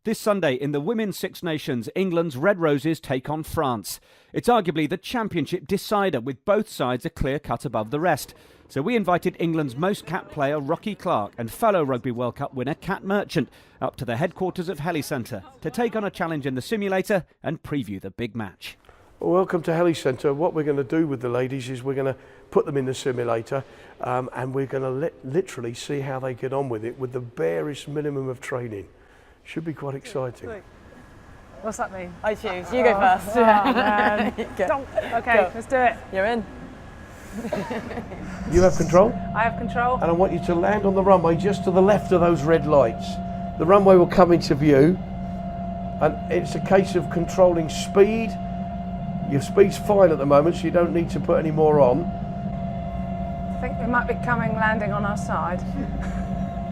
This Sunday in the Women's Six Nations, England's Red Roses take on France. It's arguably the championship decider, with both sides a clear cut above the rest. So we invited England's most capped player Rocky Clark and fellow Rugby World Cup winner Kat Merchant up to the headquarters of Heli Centre to take on a challenge in the simulator and preview the big match. Well, welcome to Heli Centre. What we're going to do with the ladies is we're going to put them in the simulator and we're going to literally see how they get on with it with the barest minimum of training. Should be quite exciting. What's that mean? I choose. You go first. Okay, let's do it. You're in. You have control? I have control. And I want you to land on the runway just to the left of those red lights. The runway will come into view and it's a case of controlling speed. Your speed's fine at the moment, so you don't need to put any more on. I think we might be landing on our side.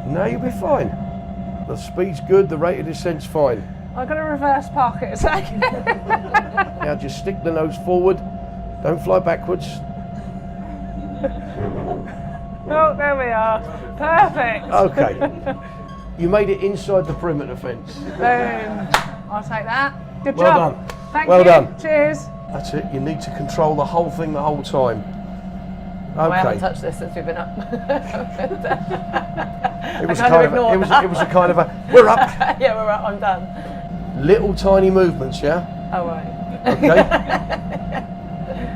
No, you'll be fine. The speed's good, the rate of descent's fine. I'm going to reverse park it a second. Now just stick the nose forward, don't fly backwards. Oh, there we are. Perfect. Okay. You made it inside the perimeter fence. Boom. I'll take that. Good Well job. done. Thank Well you. done. Cheers. That's it, you need to control the whole thing the whole time. I haven't Okay. touched this since we've been up. It was kind kind of of a, ignored it was a kind of a, we're up. Yeah, we're up. I'm done. Little tiny movements, yeah? Oh, right. Okay.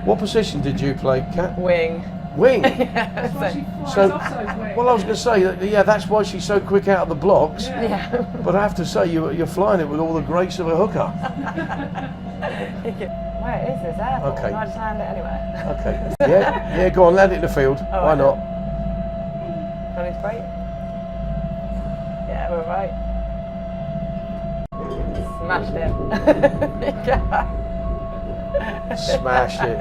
What position did you play, Kat? Wing. Wing. Yeah, So, well, I was going to say, yeah, that's why she's so quick out of the blocks. yeah. But I have to say, you're flying it with all the grace of a hooker. Where is this airport? Okay. Can I just land it anywhere? Okay. Yeah, go on, land it in the field. Why right. not? Do I need to brake? Yeah, we're right. Smashed it. Smashed it.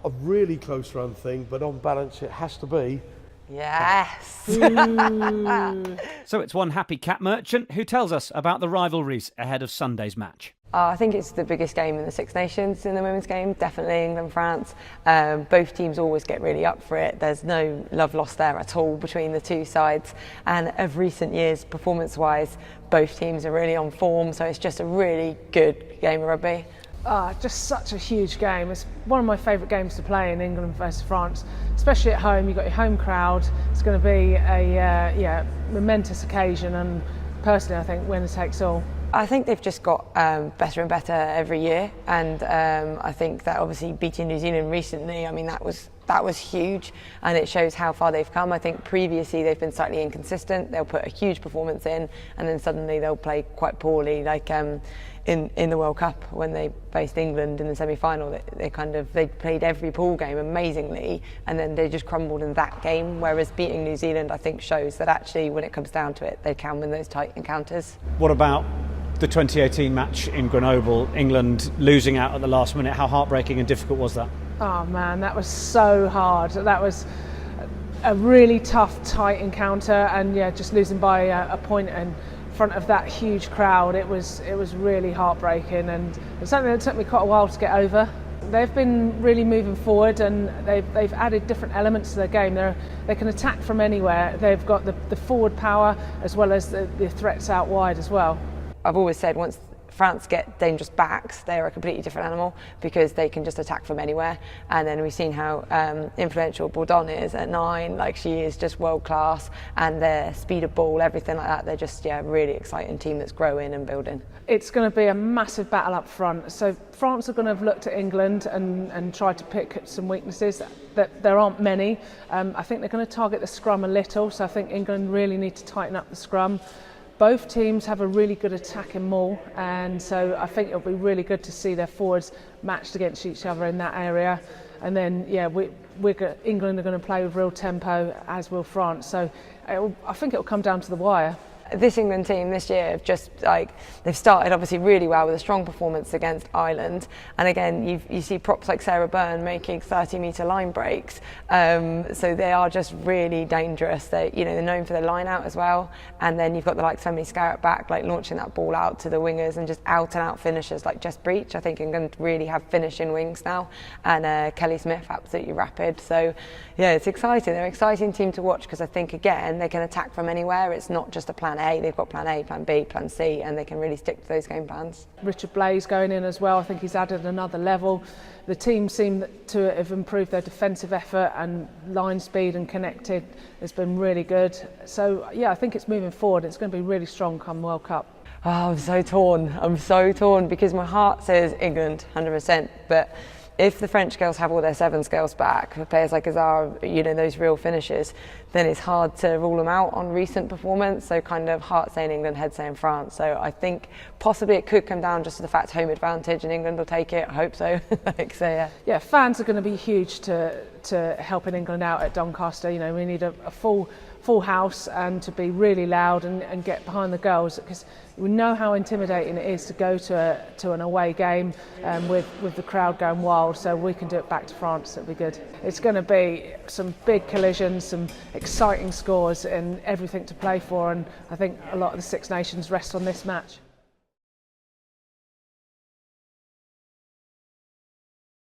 A really close run thing, but on balance, it has to be. Yes. So it's one happy Kat Merchant who tells us about the rivalries ahead of Sunday's match. I think it's the biggest game in the Six Nations in the women's game, definitely England-France. Both teams always get really up for it. There's no love lost there at all between the two sides. And of recent years, performance-wise, both teams are really on form, so it's just a really good game of rugby. Just such a huge game. It's one of my favourite games to play in England versus France, especially at home. You've got your home crowd. It's going to be a momentous occasion, and personally I think winner takes all. I think they've just got better and better every year, and I think that obviously beating New Zealand recently, I mean that was huge, and it shows how far they've come. I think previously they've been slightly inconsistent. They'll put a huge performance in, and then suddenly they'll play quite poorly, like in the World Cup when they faced England in the semi-final. They played every pool game amazingly, and then they just crumbled in that game. Whereas beating New Zealand, I think, shows that actually when it comes down to it, they can win those tight encounters. What about the 2018 match in Grenoble, England losing out at the last minute? How heartbreaking and difficult was that? Oh man, that was so hard. That was a really tough, tight encounter, and just losing by a point in front of that huge crowd. It was really heartbreaking, and it's something that took me quite a while to get over. They've been really moving forward, and they've added different elements to their game. They can attack from anywhere. They've got the forward power as well as the threats out wide as well. I've always said once France get dangerous backs, they're a completely different animal because they can just attack from anywhere. And then we've seen how influential Bourdon is at 9. Like, she is just world class, and their speed of ball, everything like that. They're just a really exciting team that's growing and building. It's going to be a massive battle up front. So France are going to have looked at England and tried to pick some weaknesses. That there aren't many. I think they're going to target the scrum a little. So I think England really need to tighten up the scrum. Both teams have a really good attacking maul, and so I think it'll be really good to see their forwards matched against each other in that area. And then, England are going to play with real tempo, as will France. So I think it'll come down to the wire. This England team this year have just they've started obviously really well with a strong performance against Ireland, and again you see props like Sarah Byrne making 30-metre line breaks, so they are just really dangerous. They're known for their line out as well, and then you've got the likes of Emily Scarrett back, like launching that ball out to the wingers and just out and out finishers like Jess Breach. I think England really have finishing wings now, and Kelly Smith absolutely rapid. So yeah, it's exciting. They're an exciting team to watch because I think again they can attack from anywhere. It's not just a plan A. They've got plan A, plan B, plan C, and they can really stick to those game plans. Richard Blaze going in as well, I think he's added another level. The team seem to have improved their defensive effort, and line speed and connected has been really good. So yeah, I think it's moving forward. It's going to be really strong come World Cup. Oh, I'm so torn. I'm so torn because my heart says England, 100%. But if the French girls have all their sevens girls back, for players like Azar, you know, those real finishers, then it's hard to rule them out on recent performance. So kind of heart saying England, head saying France. So I think possibly it could come down just to the fact home advantage, and England will take it. I hope so. Yeah. Yeah, fans are going to be huge to helping England out at Doncaster. You know, we need a full house and to be really loud and get behind the girls, because we know how intimidating it is to go to an away game with the crowd going wild. So we can do it back to France. It'll be good. It's going to be some big collisions, some exciting scores, and everything to play for. And I think a lot of the Six Nations rest on this match.